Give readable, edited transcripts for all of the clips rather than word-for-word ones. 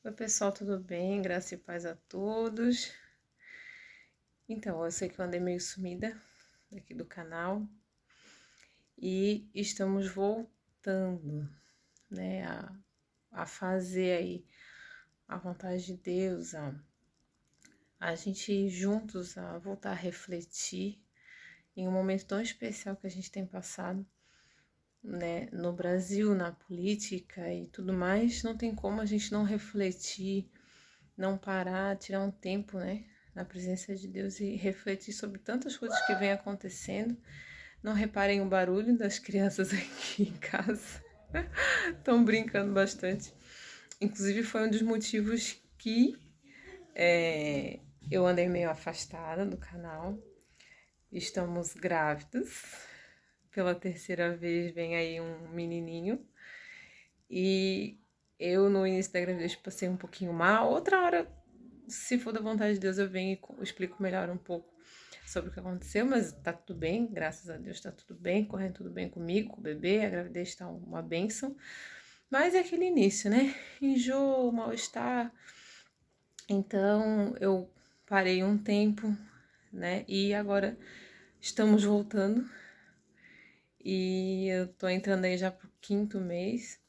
Oi, pessoal, tudo bem? Graça e paz a todos. Então, eu sei que eu andei meio sumida aqui do canal e estamos voltando, né, a fazer aí a vontade de Deus, a gente ir juntos a voltar a refletir em um momento tão especial que a gente tem passado, né, no Brasil, na política e tudo mais. Não tem como a gente não refletir, não parar, tirar um tempo, né, na presença de Deus e refletir sobre tantas coisas que vem acontecendo. Não reparem o barulho das crianças aqui em casa. Estão brincando bastante. Inclusive foi um dos motivos que eu andei meio afastada do canal. Estamos grávidas. Pela terceira vez vem aí um menininho. E eu no início da gravidez passei um pouquinho mal. Outra hora, se for da vontade de Deus, eu venho e explico melhor um pouco sobre o que aconteceu, mas tá tudo bem, graças a Deus tá tudo bem, correndo tudo bem comigo, com o bebê, a gravidez tá uma bênção. Mas é aquele início, né? Enjoo, mal-estar. Então eu parei um tempo, né? E agora estamos voltando. E eu tô entrando aí já pro 5º mês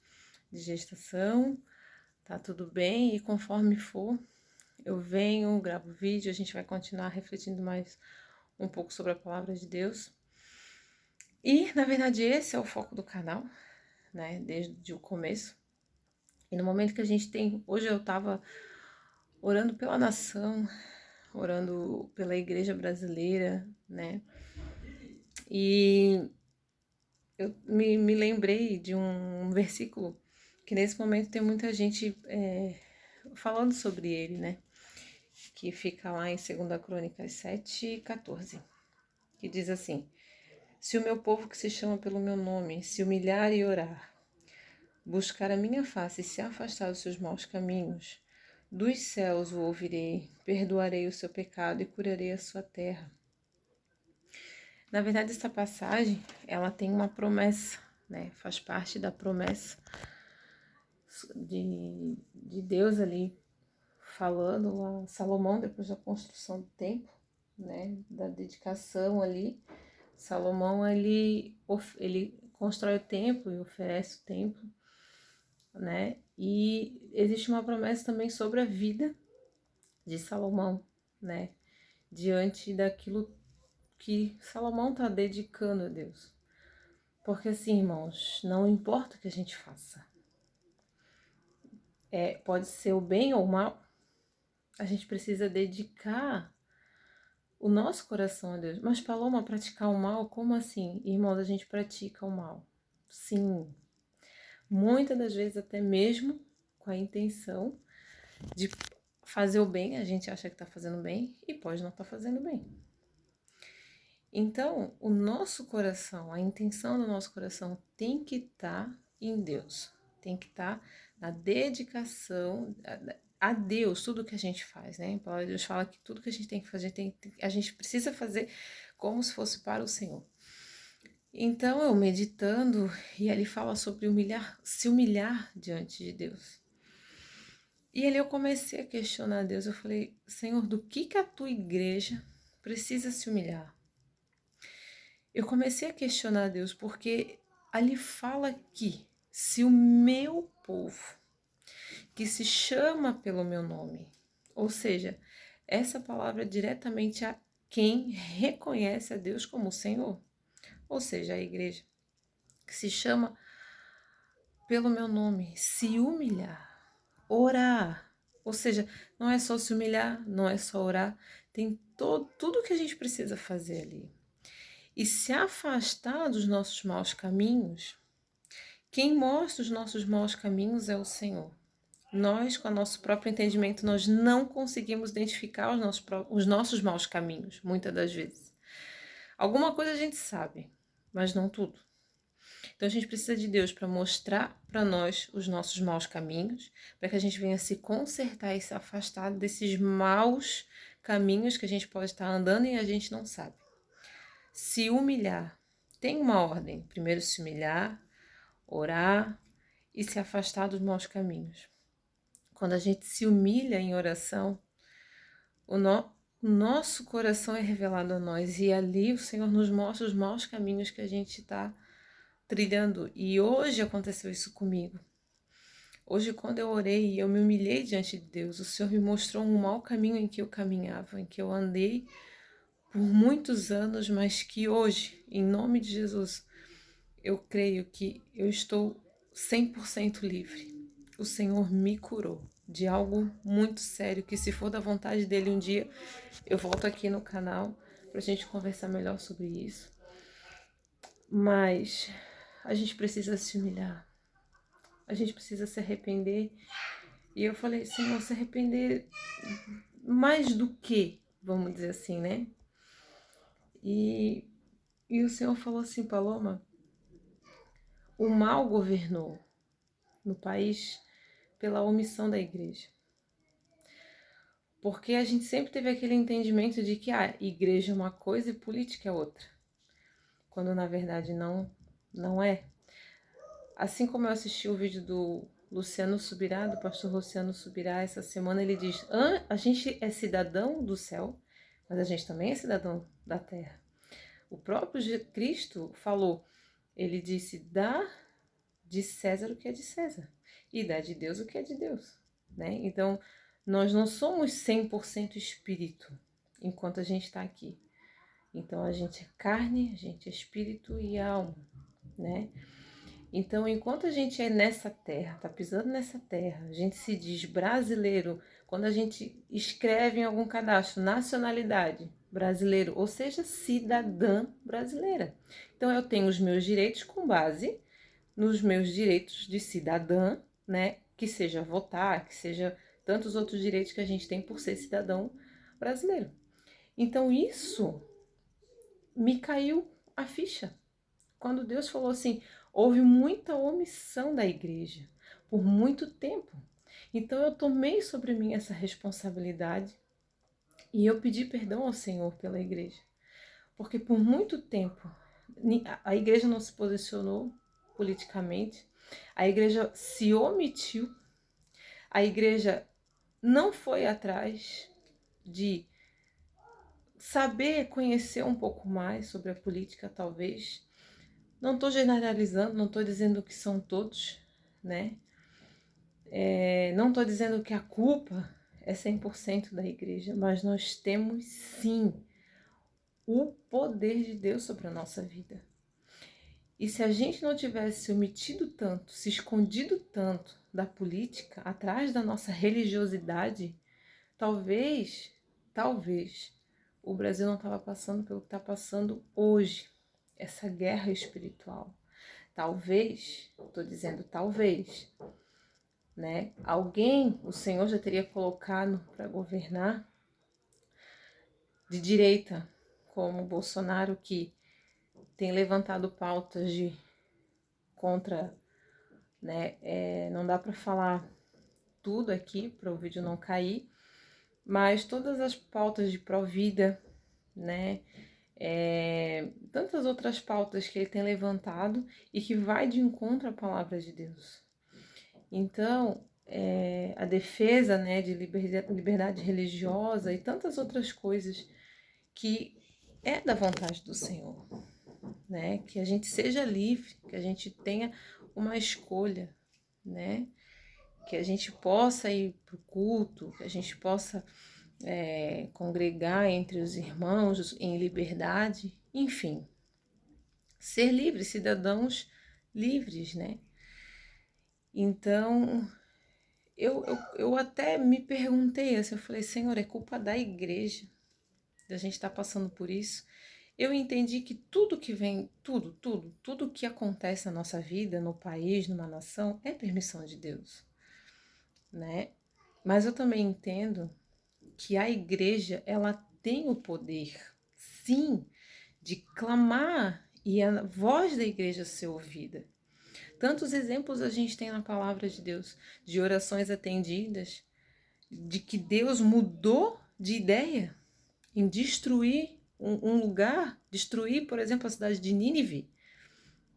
de gestação. Tá tudo bem, e conforme for, eu venho, gravo vídeo, a gente vai continuar refletindo mais um pouco sobre a palavra de Deus. E, na verdade, esse é o foco do canal, né, desde o começo. E no momento que a gente tem, hoje eu tava orando pela nação, orando pela igreja brasileira, né, e eu me lembrei de um versículo que nesse momento tem muita gente falando sobre ele, né, que fica lá em 2 Crônicas 7:14, que diz assim: se o meu povo que se chama pelo meu nome se humilhar e orar, buscar a minha face e se afastar dos seus maus caminhos, dos céus o ouvirei, perdoarei o seu pecado e curarei a sua terra. Na verdade, essa passagem, ela tem uma promessa, né? Faz parte da promessa de Deus ali, falando a Salomão, depois da construção do templo, né? Da dedicação ali. Salomão, ele constrói o templo e oferece o templo, né? E existe uma promessa também sobre a vida de Salomão, né? Diante daquilo que Salomão está dedicando a Deus. Porque assim, irmãos, não importa o que a gente faça, pode ser o bem ou o mal, a gente precisa dedicar o nosso coração a Deus. Mas, Paloma, praticar o mal, como assim? Irmãos, a gente pratica o mal. Sim, muitas das vezes até mesmo com a intenção de fazer o bem, a gente acha que está fazendo bem e pode não estar fazendo bem. Então, o nosso coração, a intenção do nosso coração tem que estar em Deus, tem que estar na dedicação a Deus, tudo que a gente faz, né? A palavra de Deus fala que tudo que a gente tem que fazer, a gente precisa fazer como se fosse para o Senhor. Então, eu meditando, e ali fala sobre se humilhar diante de Deus. E ali eu comecei a questionar Deus, eu falei, Senhor, do que a tua igreja precisa se humilhar? Eu comecei a questionar Deus, porque ali fala que se o meu povo, que se chama pelo meu nome, ou seja, essa palavra é diretamente a quem reconhece a Deus como Senhor, ou seja, a igreja, que se chama pelo meu nome, se humilhar, orar, ou seja, não é só se humilhar, não é só orar, tem tudo que a gente precisa fazer ali. E se afastar dos nossos maus caminhos, quem mostra os nossos maus caminhos é o Senhor. Nós, com o nosso próprio entendimento, nós não conseguimos identificar os nossos maus caminhos, muitas das vezes. Alguma coisa a gente sabe, mas não tudo. Então a gente precisa de Deus para mostrar para nós os nossos maus caminhos, para que a gente venha se consertar e se afastar desses maus caminhos que a gente pode estar andando e a gente não sabe. Se humilhar. Tem uma ordem. Primeiro se humilhar, orar e se afastar dos maus caminhos. quando a gente se humilha em oração, o nosso coração é revelado a nós e ali o Senhor nos mostra os maus caminhos que a gente está trilhando. E hoje aconteceu isso comigo. Hoje, quando eu orei e eu me humilhei diante de Deus, o Senhor me mostrou um mau caminho em que eu caminhava, em que eu andei por muitos anos, mas que hoje, em nome de Jesus, eu creio que eu estou 100% livre. O Senhor me curou de algo muito sério, que se for da vontade dele um dia, eu volto aqui no canal para a gente conversar melhor sobre isso. Mas a gente precisa se humilhar. A gente precisa se arrepender. E eu falei, Senhor, se arrepender mais do que, vamos dizer assim, né? E o Senhor falou assim, Paloma, o mal governou no país pela omissão da igreja. Porque a gente sempre teve aquele entendimento de que a igreja é uma coisa e política é outra. Quando na verdade não é. Assim como eu assisti o vídeo do Luciano Subirá, do pastor Luciano Subirá, essa semana, ele diz, a gente é cidadão do céu, mas a gente também é cidadão da terra. O próprio Cristo falou, ele disse, dá de César o que é de César e dá de Deus o que é de Deus, né? Então, nós não somos 100% espírito enquanto a gente está aqui. Então, a gente é carne, a gente é espírito e alma, né? Então, enquanto a gente é nessa terra, tá pisando nessa terra, a gente se diz brasileiro, quando a gente escreve em algum cadastro nacionalidade brasileiro, ou seja, cidadã brasileira. Então, eu tenho os meus direitos com base nos meus direitos de cidadã, né? Que seja votar, que seja tantos outros direitos que a gente tem por ser cidadão brasileiro. Então, isso me caiu a ficha. Quando Deus falou assim, houve muita omissão da igreja por muito tempo. Então eu tomei sobre mim essa responsabilidade e eu pedi perdão ao Senhor pela igreja. Porque por muito tempo a igreja não se posicionou politicamente, a igreja se omitiu, a igreja não foi atrás de saber conhecer um pouco mais sobre a política, talvez. Não estou generalizando, não estou dizendo que são todos, né? Não estou dizendo que a culpa é 100% da igreja, mas nós temos sim o poder de Deus sobre a nossa vida. E se a gente não tivesse se omitido tanto, se escondido tanto da política, atrás da nossa religiosidade, talvez, o Brasil não estava passando pelo que está passando hoje, essa guerra espiritual. Talvez, estou dizendo talvez, né? Alguém, o Senhor já teria colocado para governar de direita, como o Bolsonaro, que tem levantado pautas contra, né? Não dá para falar tudo aqui para o vídeo não cair, mas todas as pautas de pró-vida, né? Tantas outras pautas que ele tem levantado e que vai de encontro à palavra de Deus. Então, a defesa, né, de liberdade religiosa e tantas outras coisas que é da vontade do Senhor, né? Que a gente seja livre, que a gente tenha uma escolha, né? Que a gente possa ir para o culto, que a gente possa congregar entre os irmãos em liberdade, enfim, ser livres, cidadãos livres, né? Então, eu até me perguntei assim, eu falei, Senhor, é culpa da igreja, da gente estar passando por isso? Eu entendi que tudo que vem, tudo que acontece na nossa vida, no país, numa nação, é permissão de Deus, né? Mas eu também entendo que a igreja, ela tem o poder, sim, de clamar e a voz da igreja ser ouvida. Tantos exemplos a gente tem na palavra de Deus, de orações atendidas, de que Deus mudou de ideia em destruir um lugar, destruir, por exemplo, a cidade de Nínive.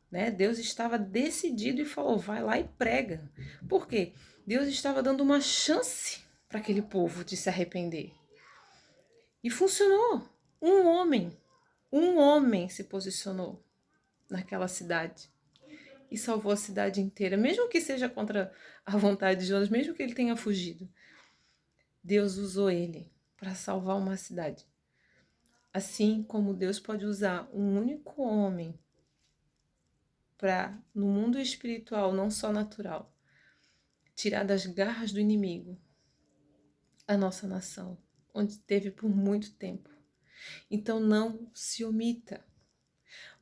Né? Deus estava decidido e falou, vai lá e prega. Por quê? Deus estava dando uma chance para aquele povo de se arrepender. E funcionou. Um homem se posicionou naquela cidade e salvou a cidade inteira, mesmo que seja contra a vontade de Jonas, mesmo que ele tenha fugido. Deus usou ele para salvar uma cidade. Assim como Deus pode usar um único homem para, no mundo espiritual, não só natural, tirar das garras do inimigo a nossa nação, onde teve por muito tempo. Então não se omita.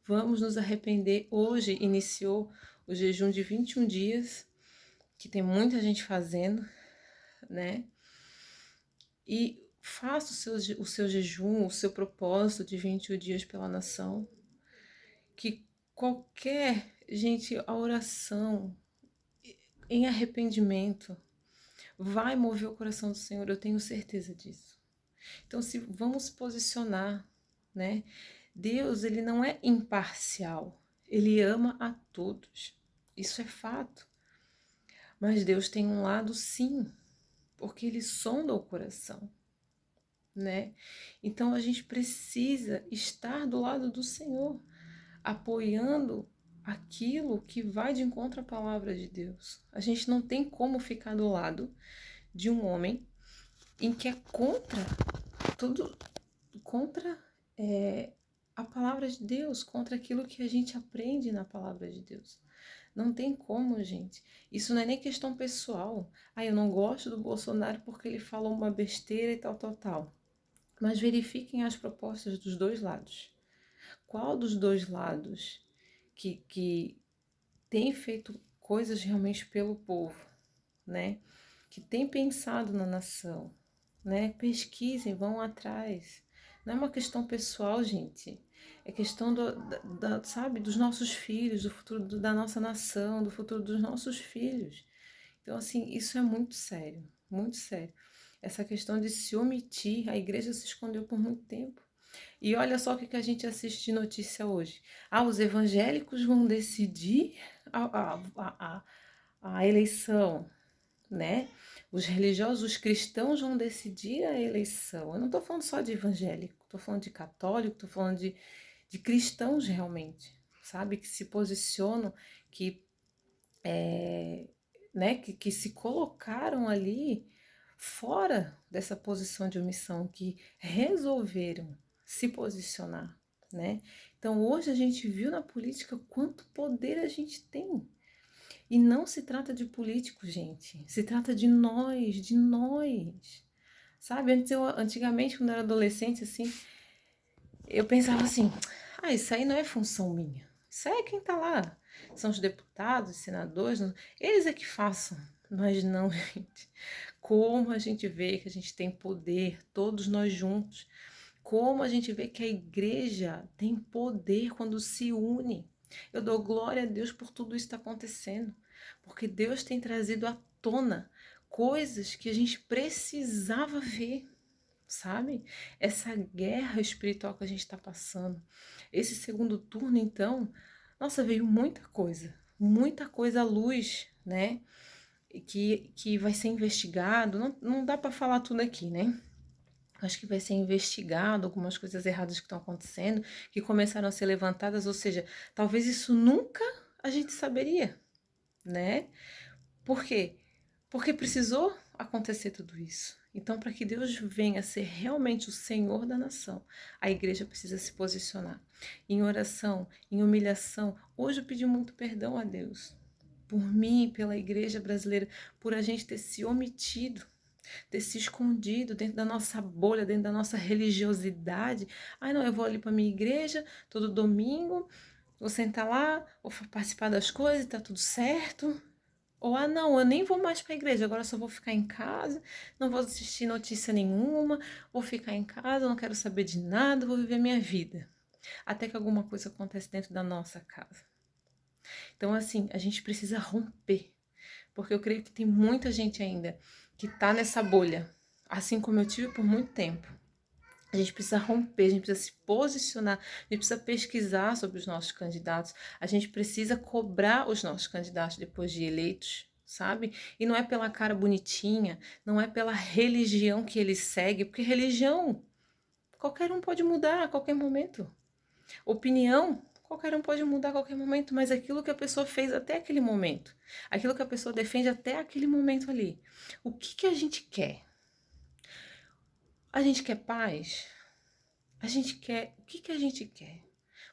Vamos nos arrepender. Hoje iniciou o jejum de 21 dias, que tem muita gente fazendo, né? E faça o seu jejum, o seu propósito de 21 dias pela nação. Que gente, a oração em arrependimento vai mover o coração do Senhor, eu tenho certeza disso. Então, se vamos se posicionar, né? Deus, ele não é imparcial, ele ama a todos, isso é fato. Mas Deus tem um lado, sim, porque ele sonda o coração, né? Então, a gente precisa estar do lado do Senhor, apoiando aquilo que vai de encontro à palavra de Deus. A gente não tem como ficar do lado de um homem em que é contra tudo, contra a palavra de Deus, contra aquilo que a gente aprende na palavra de Deus. Não tem como, gente. Isso não é nem questão pessoal. Eu não gosto do Bolsonaro porque ele falou uma besteira e tal. Mas verifiquem as propostas dos dois lados. Qual dos dois lados que tem feito coisas realmente pelo povo, né? Que tem pensado na nação, né? Pesquisem, vão atrás. Não é uma questão pessoal, gente. É questão sabe, dos nossos filhos, do futuro da nossa nação, do futuro dos nossos filhos. Então, assim, isso é muito sério, muito sério. Essa questão de se omitir, a igreja se escondeu por muito tempo. E olha só o que a gente assiste de notícia hoje. Os evangélicos vão decidir a eleição, né? Os religiosos, os cristãos vão decidir a eleição. Eu não estou falando só de evangélico, estou falando de católico, estou falando de cristãos realmente, sabe? Que se posicionam, que se colocaram ali fora dessa posição de omissão, que resolveram se posicionar, né? Então hoje a gente viu na política quanto poder a gente tem. E não se trata de políticos, gente. Se trata de nós, de nós. Sabe, antigamente, quando eu era adolescente, assim, eu pensava assim, isso aí não é função minha. Isso aí é quem tá lá. São os deputados, os senadores, eles é que façam. Mas não, gente. Como a gente vê que a gente tem poder, todos nós juntos. Como a gente vê que a igreja tem poder quando se une. Eu dou glória a Deus por tudo isso que está acontecendo. Porque Deus tem trazido à tona coisas que a gente precisava ver, sabe? Essa guerra espiritual que a gente está passando. Esse segundo turno, então, nossa, veio muita coisa à luz, né? Que vai ser investigado. Não dá para falar tudo aqui, né? Acho que vai ser investigado algumas coisas erradas que estão acontecendo, que começaram a ser levantadas, ou seja, talvez isso nunca a gente saberia, né? Por quê? Porque precisou acontecer tudo isso. Então, para que Deus venha a ser realmente o Senhor da nação, a igreja precisa se posicionar em oração, em humilhação. Hoje eu pedi muito perdão a Deus, por mim, pela igreja brasileira, por a gente ter se omitido, ter se escondido dentro da nossa bolha, dentro da nossa religiosidade. Não, eu vou ali para minha igreja todo domingo, vou sentar lá, vou participar das coisas, tá tudo certo. Ou, não, eu nem vou mais para a igreja, agora só vou ficar em casa, não vou assistir notícia nenhuma, vou ficar em casa, não quero saber de nada, vou viver minha vida. Até que alguma coisa acontece dentro da nossa casa. Então, assim, a gente precisa romper, porque eu creio que tem muita gente ainda que está nessa bolha, assim como eu tive por muito tempo. A gente precisa romper, a gente precisa se posicionar, a gente precisa pesquisar sobre os nossos candidatos, a gente precisa cobrar os nossos candidatos depois de eleitos, sabe? E não é pela cara bonitinha, não é pela religião que ele segue, porque religião qualquer um pode mudar a qualquer momento. Opinião, qualquer um pode mudar a qualquer momento, mas aquilo que a pessoa fez até aquele momento, aquilo que a pessoa defende até aquele momento ali. O que que a gente quer? A gente quer paz? A gente quer. O que que a gente quer?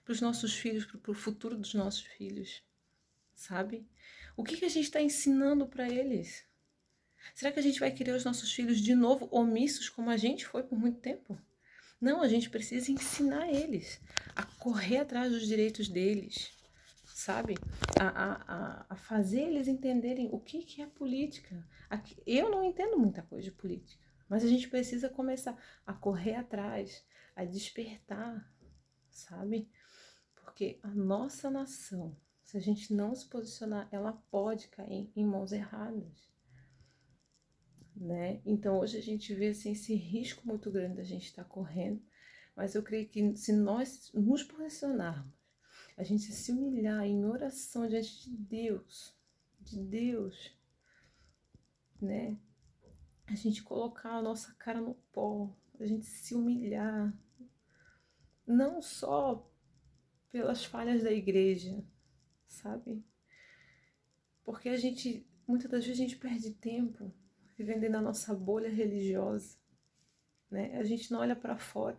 Para os nossos filhos, para o futuro dos nossos filhos, sabe? O que que a gente está ensinando para eles? Será que a gente vai querer os nossos filhos de novo omissos como a gente foi por muito tempo? Não, a gente precisa ensinar eles a correr atrás dos direitos deles, sabe? A fazer eles entenderem o que é política. Eu não entendo muita coisa de política, mas a gente precisa começar a correr atrás, a despertar, sabe? Porque a nossa nação, se a gente não se posicionar, ela pode cair em mãos erradas, né? Então hoje a gente vê assim, esse risco muito grande da gente estar correndo, mas eu creio que se nós nos posicionarmos, a gente se humilhar em oração diante de Deus, né? A gente colocar a nossa cara no pó, a gente se humilhar, não só pelas falhas da igreja, sabe? Porque a gente, muitas das vezes a gente perde tempo vivendo dentro da nossa bolha religiosa, né? A gente não olha para fora.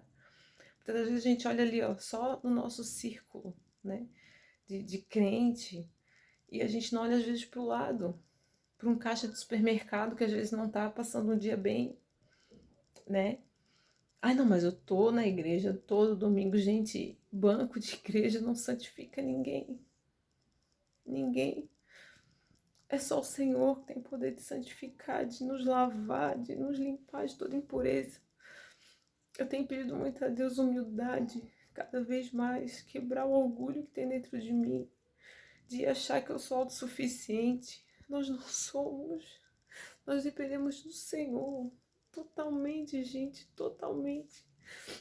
Muitas das vezes a gente olha ali, ó, só no nosso círculo, né? De crente, e a gente não olha às vezes para o lado, para um caixa de supermercado que às vezes não tá passando um dia bem, né? Ai, não, mas eu tô na igreja todo domingo. Gente, banco de igreja não santifica ninguém. Ninguém. É só o Senhor que tem poder de santificar, de nos lavar, de nos limpar de toda impureza. Eu tenho pedido muito a Deus humildade, cada vez mais, quebrar o orgulho que tem dentro de mim, de achar que eu sou autossuficiente. Nós não somos. Nós dependemos do Senhor. Totalmente, gente, totalmente.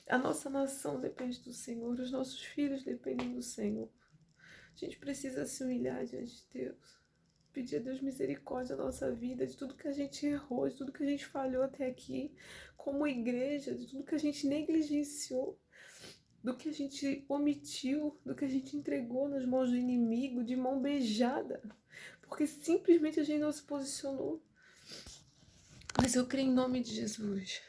A nossa nação depende do Senhor, os nossos filhos dependem do Senhor. A gente precisa se humilhar diante de Deus. Pedir a Deus misericórdia na nossa vida, de tudo que a gente errou, de tudo que a gente falhou até aqui, como igreja, de tudo que a gente negligenciou, do que a gente omitiu, do que a gente entregou nas mãos do inimigo, de mão beijada, porque simplesmente a gente não se posicionou. Mas eu creio em nome de Jesus,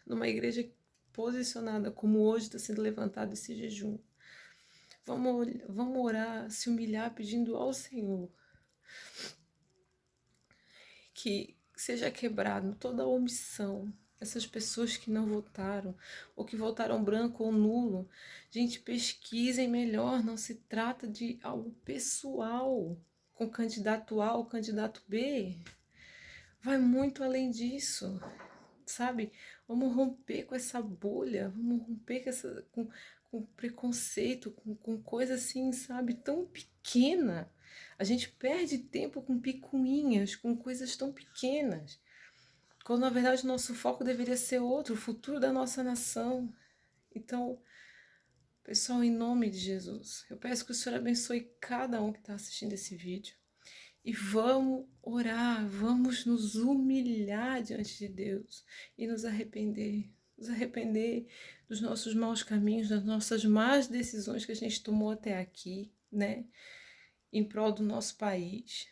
numa igreja posicionada como hoje está sendo levantado esse jejum. Vamos orar, se humilhar, pedindo ao Senhor que seja quebrado toda a omissão. Essas pessoas que não votaram, ou que votaram branco ou nulo, gente, pesquisem melhor, não se trata de algo pessoal, com candidato A ou candidato B. Vai muito além disso, sabe? Vamos romper com essa bolha, vamos romper com preconceito, com coisa assim, sabe? Tão pequena. A gente perde tempo com picuinhas, com coisas tão pequenas, quando na verdade o nosso foco deveria ser outro, o futuro da nossa nação. Então, pessoal, em nome de Jesus, eu peço que o Senhor abençoe cada um que está assistindo esse vídeo. E vamos orar, vamos nos humilhar diante de Deus e nos arrepender dos nossos maus caminhos, das nossas más decisões que a gente tomou até aqui, né? Em prol do nosso país.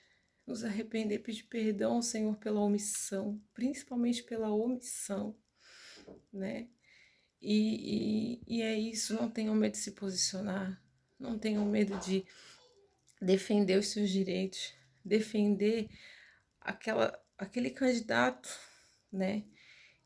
Nos arrepender, pedir perdão ao Senhor pela omissão, principalmente pela omissão, né? E é isso, não tenham medo de se posicionar, não tenham medo de defender os seus direitos, defender aquele candidato, né,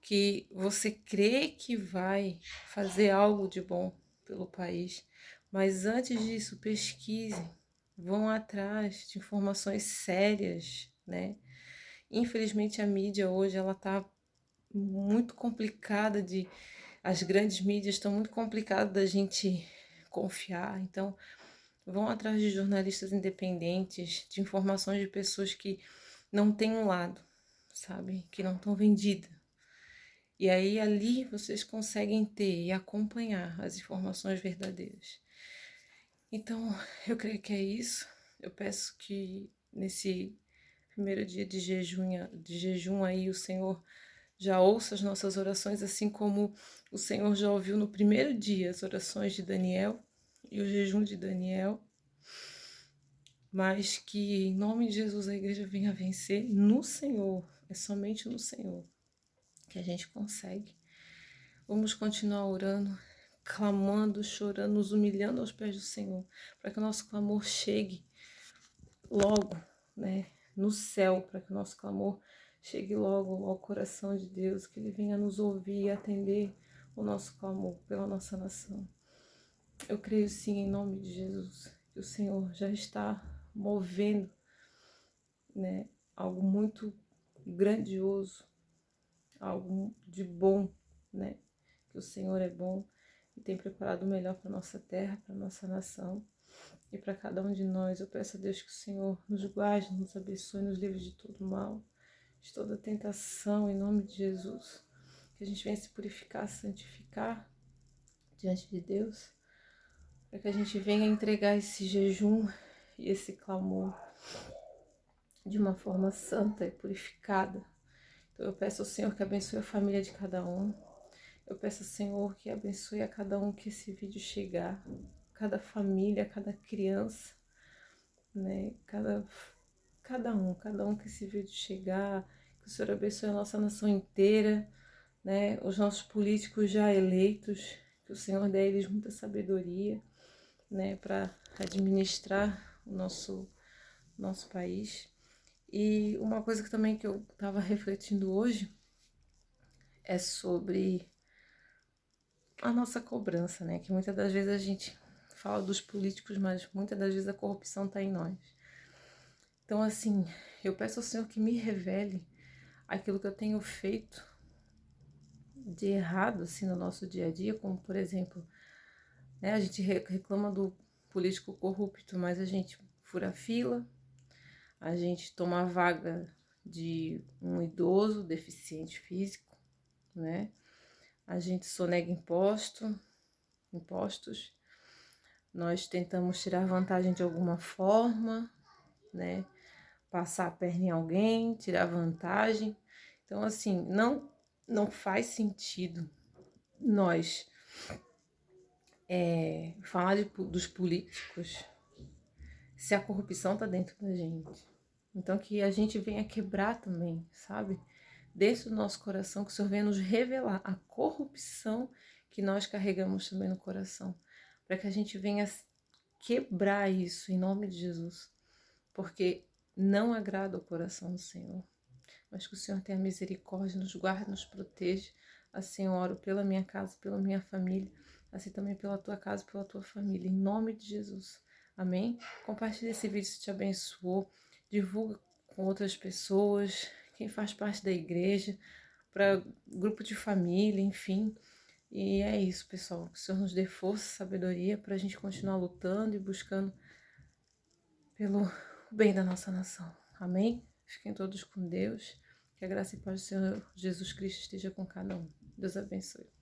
que você crê que vai fazer algo de bom pelo país. Mas antes disso, pesquisem, vão atrás de informações sérias, né? Infelizmente a mídia hoje ela tá muito complicada as grandes mídias estão muito complicadas da gente confiar. Então, vão atrás de jornalistas independentes, de informações de pessoas que não têm um lado, sabe? Que não estão vendidas. E aí ali vocês conseguem ter e acompanhar as informações verdadeiras. Então, eu creio que é isso. Eu peço que nesse primeiro dia de jejum aí, o Senhor já ouça as nossas orações, assim como o Senhor já ouviu no primeiro dia as orações de Daniel e o jejum de Daniel, mas que em nome de Jesus a igreja venha vencer no Senhor, é somente no Senhor que a gente consegue. Vamos continuar orando, clamando, chorando, nos humilhando aos pés do Senhor, para que o nosso clamor chegue logo, né, no céu, para que o nosso clamor chegue logo ao coração de Deus, que Ele venha nos ouvir e atender o nosso clamor pela nossa nação. Eu creio sim, em nome de Jesus, que o Senhor já está movendo, né, algo muito grandioso, algo de bom, né, que o Senhor é bom e tem preparado o melhor para nossa terra, para nossa nação e para cada um de nós. Eu peço a Deus que o Senhor nos guarde, nos abençoe, nos livre de todo mal, de toda tentação, em nome de Jesus. Que a gente venha se purificar, santificar diante de Deus, para que a gente venha entregar esse jejum e esse clamor de uma forma santa e purificada. Então eu peço ao Senhor que abençoe a família de cada um. Eu peço ao Senhor que abençoe a cada um que esse vídeo chegar, cada família, cada criança, né? Cada um que esse vídeo chegar, que o Senhor abençoe a nossa nação inteira, né? Os nossos políticos já eleitos, que o Senhor dê a eles muita sabedoria, né? Para administrar o nosso país. E uma coisa que também que eu estava refletindo hoje é sobre a nossa cobrança, né? Que muitas das vezes a gente fala dos políticos, mas muitas das vezes a corrupção está em nós. Então, assim, eu peço ao Senhor que me revele aquilo que eu tenho feito de errado, assim, no nosso dia a dia, como, por exemplo, né, a gente reclama do político corrupto, mas a gente fura fila, a gente toma a vaga de um idoso deficiente físico, né? A gente sonega impostos, nós tentamos tirar vantagem de alguma forma, né? Passar a perna em alguém, tirar vantagem. Então, assim, não faz sentido nós falar dos políticos se a corrupção tá dentro da gente. Então, que a gente venha quebrar também, sabe? Dentro do nosso coração, que o Senhor venha nos revelar a corrupção que nós carregamos também no coração, para que a gente venha quebrar isso em nome de Jesus, porque não agrada o coração do Senhor. Mas que o Senhor tenha misericórdia, nos guarde, nos proteja. Assim eu oro pela minha casa, pela minha família, assim também pela tua casa, pela tua família, em nome de Jesus. Amém? Compartilhe esse vídeo se te abençoou, divulga com outras pessoas, quem faz parte da igreja, para grupo de família, enfim. E é isso, pessoal. Que o Senhor nos dê força, sabedoria para a gente continuar lutando e buscando pelo bem da nossa nação. Amém? Fiquem todos com Deus. Que a graça e paz do Senhor Jesus Cristo esteja com cada um. Deus abençoe.